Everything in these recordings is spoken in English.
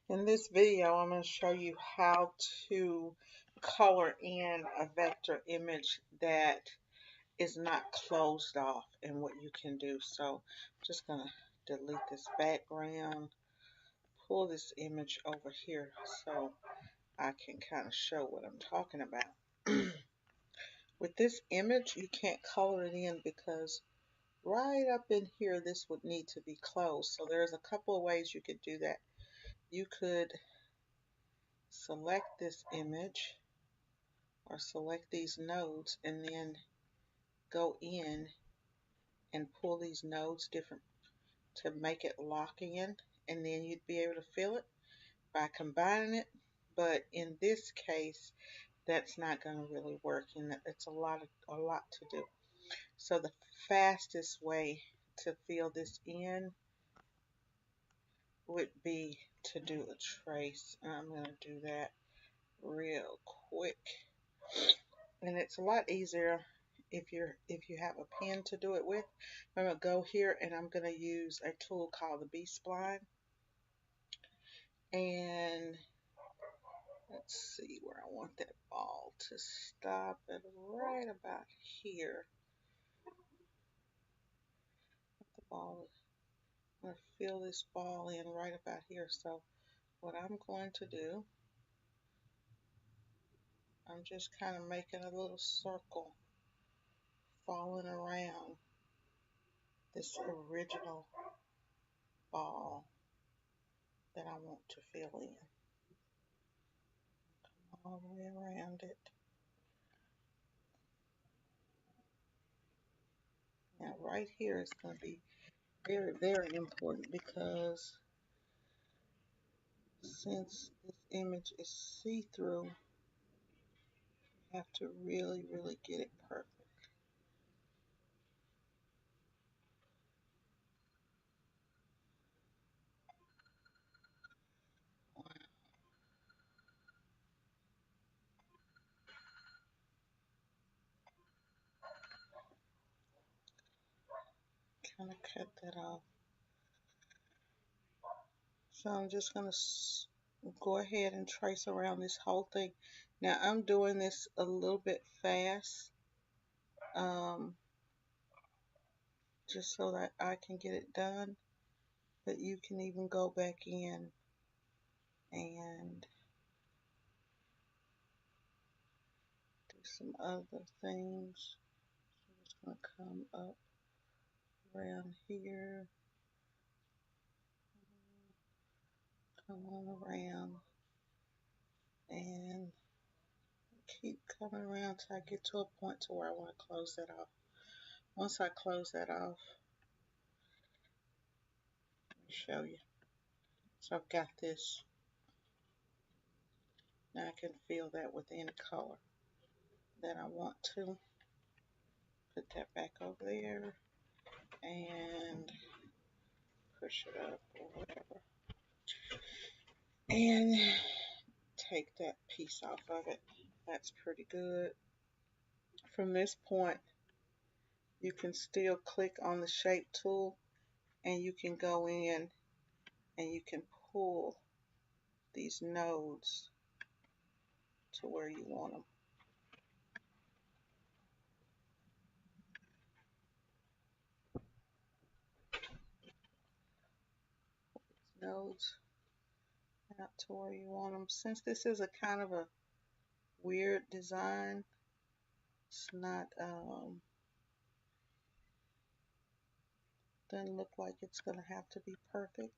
In this video, I'm going to show you how to color in a vector image that is not closed off and what you can do. So I'm just going to delete this background, pull this image over here so I can kind of show what I'm talking about. With this image, you can't color it in because right up in here, this would need to be closed. So there's a couple of ways you could do that. You could select this image or select these nodes and then go in and pull these nodes different to make it lock in, and then you'd be able to fill it by combining it. But in this case, that's not going to really work, and it's a lot to do. So the fastest way to fill this in would be to do a trace. And I'm going to do that real quick. And it's a lot easier if you have a pen to do it with. I'm going to go here and I'm going to use a tool called the B-spline. And let's see where I want that ball to stop at, right about here. The ball, I'm going to fill this ball in right about here. So what I'm going to do, I'm just kind of making a little circle following around this original ball that I want to fill in. All the way around it. Now right here is going to be very, very important because since this image is see-through, you have to really, really get it perfect. Kind of cut that off. So I'm just going to go ahead and trace around this whole thing. Now I'm doing this a little bit fast, just so that I can get it done. But you can even go back in and do some other things. So it's going to come up around here, come on around, and keep coming around till I get to a point to where I want to close that off. Once I close that off, let me show you. So I've got this. Now I can fill that with any color that I want to. Put that back over there and push it up or whatever. And take that piece off of it. That's pretty good. From this point, you can still click on the shape tool and you can go in and you can pull these nodes to where you want them. Nodes out to where you want them. Since this is a kind of a weird design, it's not doesn't look like it's going to have to be perfect.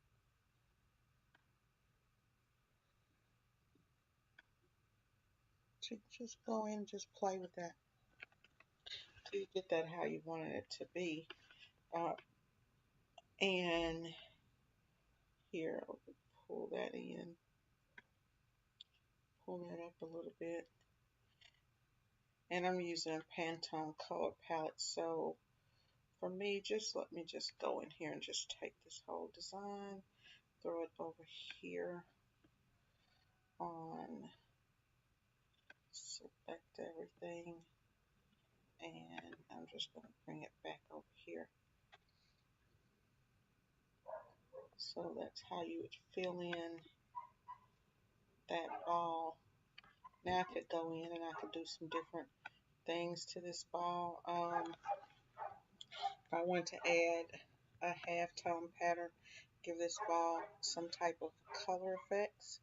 So just go in, just play with that till you get that how you wanted it to be. And here, I'll pull that in, pull that up a little bit. And I'm using a Pantone color palette, so for me, let me just go in here and just take this whole design, throw it over here on, select everything, and I'm just going to bring it back over here. So that's how you would fill in that ball. Now I could go in and I could do some different things to this ball. If I want to add a halftone pattern, give this ball some type of color effects.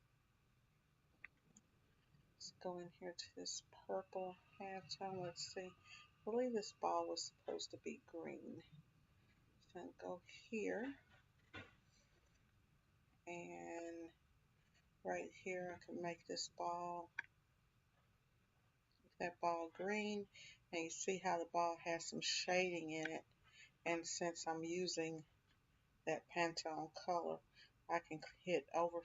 Let's go in here to this purple halftone. Let's see. I believe this ball was supposed to be green. So go here, and right here I can make this ball, that ball green, and you see how the ball has some shading in it. And since I'm using that Pantone color, I can hit overprint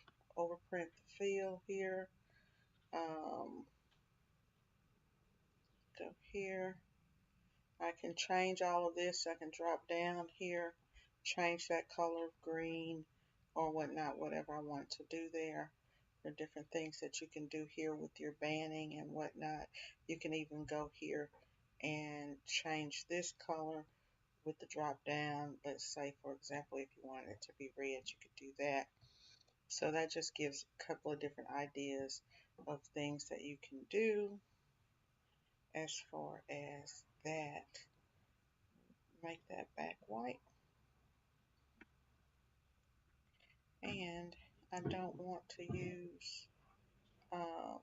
the fill here. Go here. I can change all of this. I can drop down here, change that color of green or whatnot, whatever I want to do there. There are different things that you can do here with your banding and whatnot. You can even go here and change this color with the drop down. Let's say, for example, if you wanted it to be red, you could do that. So that just gives a couple of different ideas of things that you can do as far as that. Make that back white. And I don't want to use, I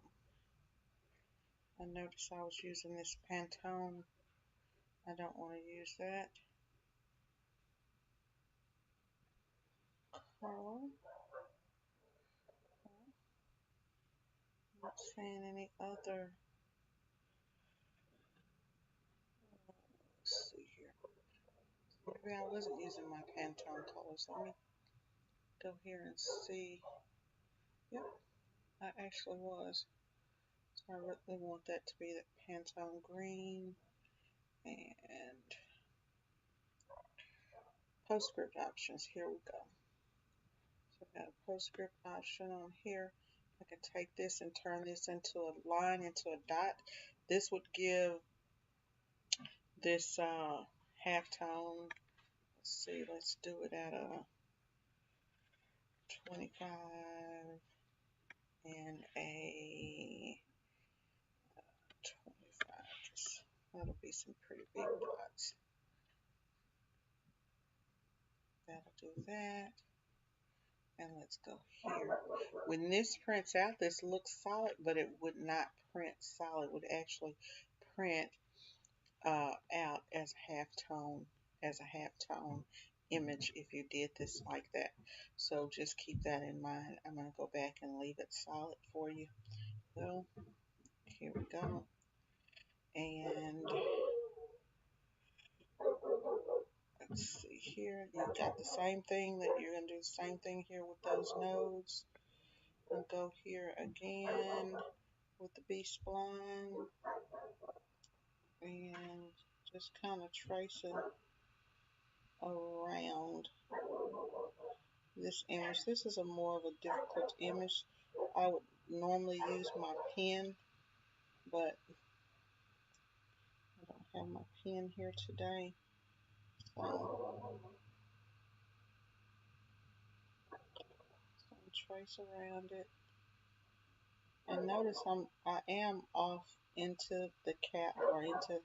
noticed I was using this Pantone. I don't want to use that color. Not seeing any other. Let's see here. Maybe I wasn't using my Pantone colors. Let me go here and see. Yep, I actually was. So I really want that to be the Pantone green. And postscript options. Here we go. So I've got a postscript option on here. I can take this and turn this into a line, into a dot. This would give this halftone. Let's see, let's do it at a 25 and a 25. That'll be some pretty big dots. That'll do that. And let's go here. When this prints out, this looks solid, but it would not print solid. It would actually print out as a halftone image if you did this like that. So just keep that in mind. I'm going to go back and leave it solid for you. So here we go. And let's see here. You've got the same thing that you're going to do the same thing here with those nodes. And go here again with the B-spline and just kind of tracing around this image. This is a more of a difficult image. I would normally use my pen, but I don't have my pen here today. So trace around it. And notice I am off into the cap or into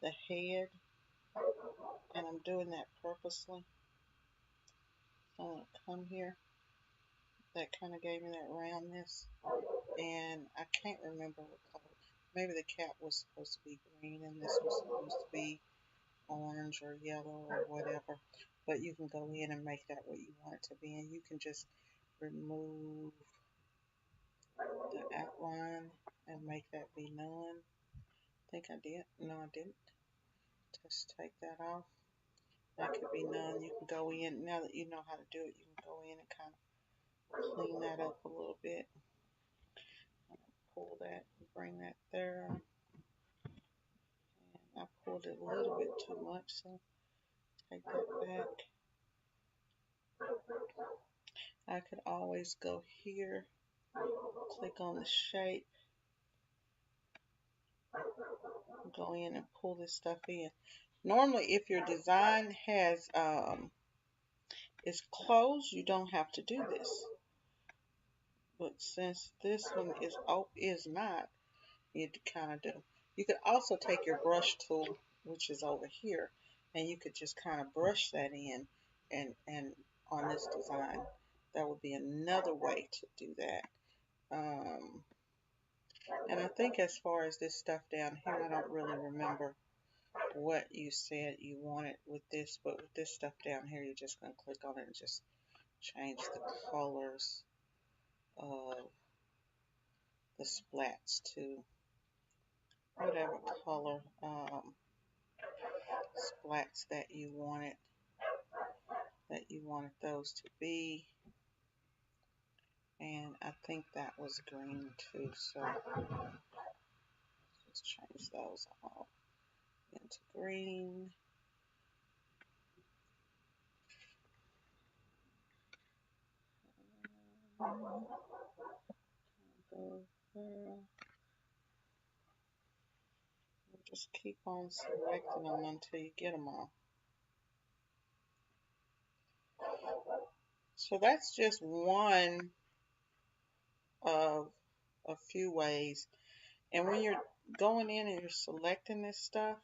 the head, and I'm doing that purposely. So I'm going to come here. That kind of gave me that roundness, and I can't remember what color. Maybe the cap was supposed to be green and this was supposed to be orange or yellow or whatever, but you can go in and make that what you want it to be, and you can just remove the outline and make that be none. I think I did. No, I didn't. Just take that off. That could be none. You can go in, now that you know how to do it, you can go in and kind of clean that up a little bit. Pull that and bring that there. And I pulled it a little bit too much, so take that back. I could always go here, click on the shape, go in and pull this stuff in. Normally, if your design has is closed, you don't have to do this. But since this one is not, you kind of do. You could also take your brush tool, which is over here, and you could just kind of brush that in and on this design. That would be another way to do that. And I think as far as this stuff down here, I don't really remember what you said you wanted with this, but with this stuff down here, you're just going to click on it and just change the colors of the splats to whatever color splats that you wanted those to be. And I think that was green too, so let's change those all into green. Just keep on selecting them until you get them all. So that's just one of a few ways. And when you're going in and you're selecting this stuff,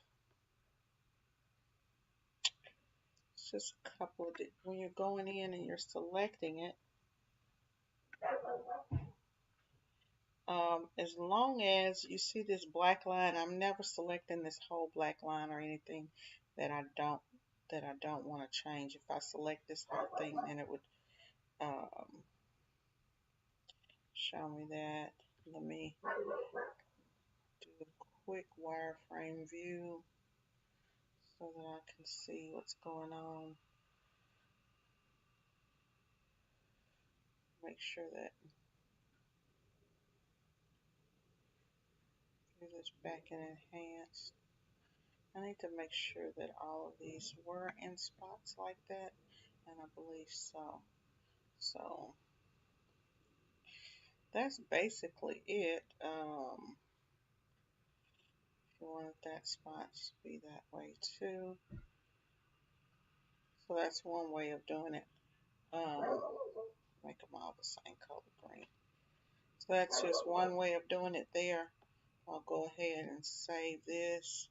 it's just a couple of, when you're going in and you're selecting it, as long as you see this black line, I'm never selecting this whole black line or anything that I don't want to change. If I select this whole thing, then it would show me that. Let me do a quick wireframe view so that I can see what's going on. Make sure that do this back in enhanced. I need to make sure that all of these were in spots like that, and I believe so. So that's basically it. If you wanted that spot to be that way too. So that's one way of doing it. Make them all the same color green. So that's just one way of doing it there. I'll go ahead and save this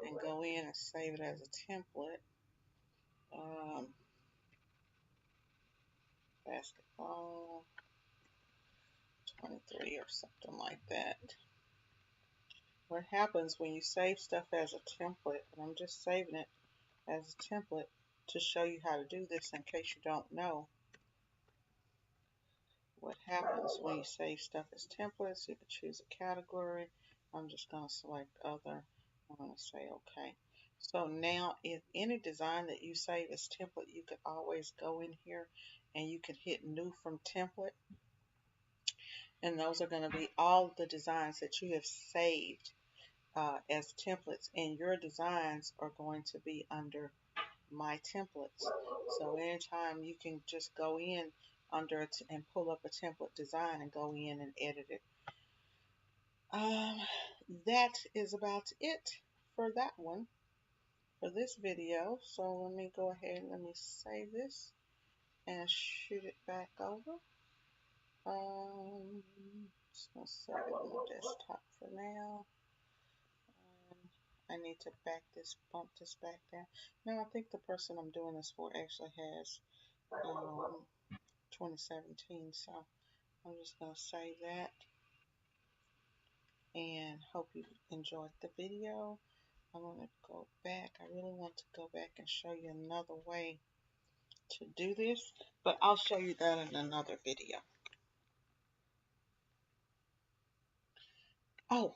and go in and save it as a template. Basketball 23 or something like that. What happens when you save stuff as a template, and I'm just saving it as a template to show you how to do this in case you don't know. What happens when you save stuff as templates, you can choose a category. I'm just going to select other. I'm going to say OK. So now if any design that you save as template, you could always go in here and you can hit new from template. And those are going to be all the designs that you have saved as templates, and your designs are going to be under my templates. So anytime you can just go in under it and pull up a template design and go in and edit it. That is about it for that one, for this video. So let me go ahead and let me save this and shoot it back over. Just gonna save it on the desktop for now. I need to bump this back down. Now I think the person I'm doing this for actually has 2017, so I'm just going to save that and hope you enjoyed the video. I'm going to go back. I really want to go back and show you another way to do this, but I'll show you that in another video. Oh,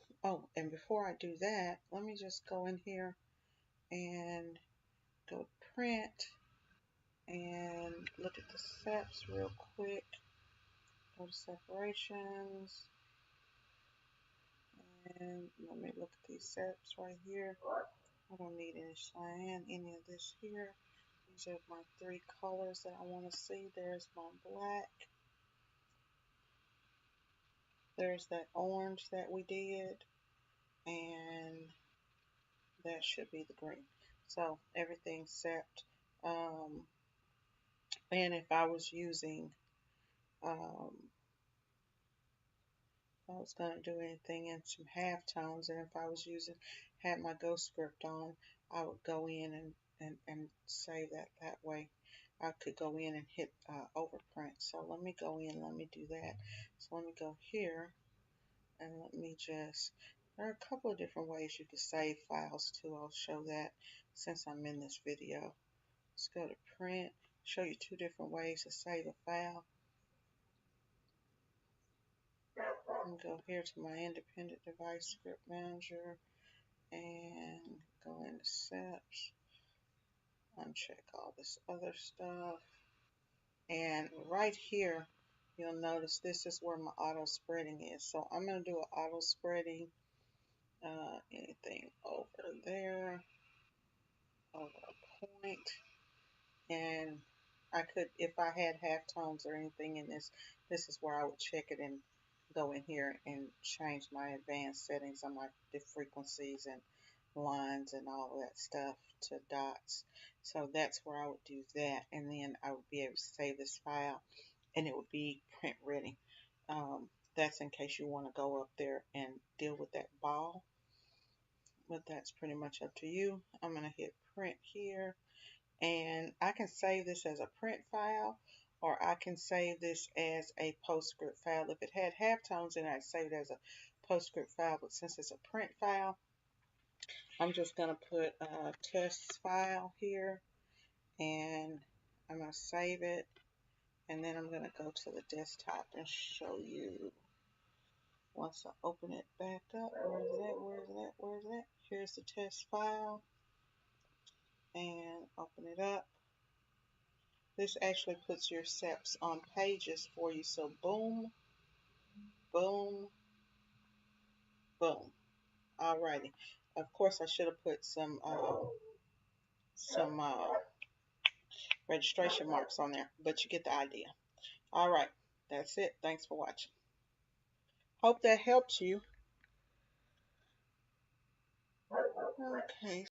and before I do that, let me just go in here and go to print and look at the steps real quick. Go to separations, and let me look at these steps right here. I don't need any cyan, any of this here. These are my three colors that I want to see. There's my black. There's that orange that we did, and that should be the green. So everything's set. And if I was using I was going to do anything in some halftones, and if I was had my Ghost script on, I would go in and save that way. I could go in and hit overprint. So let me go in, let me do that. So let me go here, and let me just, there are a couple of different ways you can save files too. I'll show that since I'm in this video. Let's go to print, show you two different ways to save a file. I'm go here to my independent device script manager and go into steps, uncheck all this other stuff. And right here, you'll notice this is where my auto spreading is. So I'm going to do an auto spreading, anything over there, over a point. And I could, if I had halftones or anything in this, this is where I would check it and go in here and change my advanced settings on my frequencies and lines and all of that stuff to dots. So that's where I would do that, and then I would be able to save this file and it would be print ready. That's in case you want to go up there and deal with that ball, but that's pretty much up to you. I'm going to hit print here, and I can save this as a print file, or I can save this as a PostScript file. If it had halftones in it, I'd save it as a PostScript file, but since it's a print file, I'm just going to put a test file here, and I'm going to save it, and then I'm going to go to the desktop and show you. Once I open it back up, where is that, where is that, where is that? Here's the test file, and open it up. This actually puts your steps on pages for you. So boom, boom, boom. Alrighty. Of course, I should have put some registration marks on there, but you get the idea. Alright, that's it. Thanks for watching. Hope that helps you. Okay.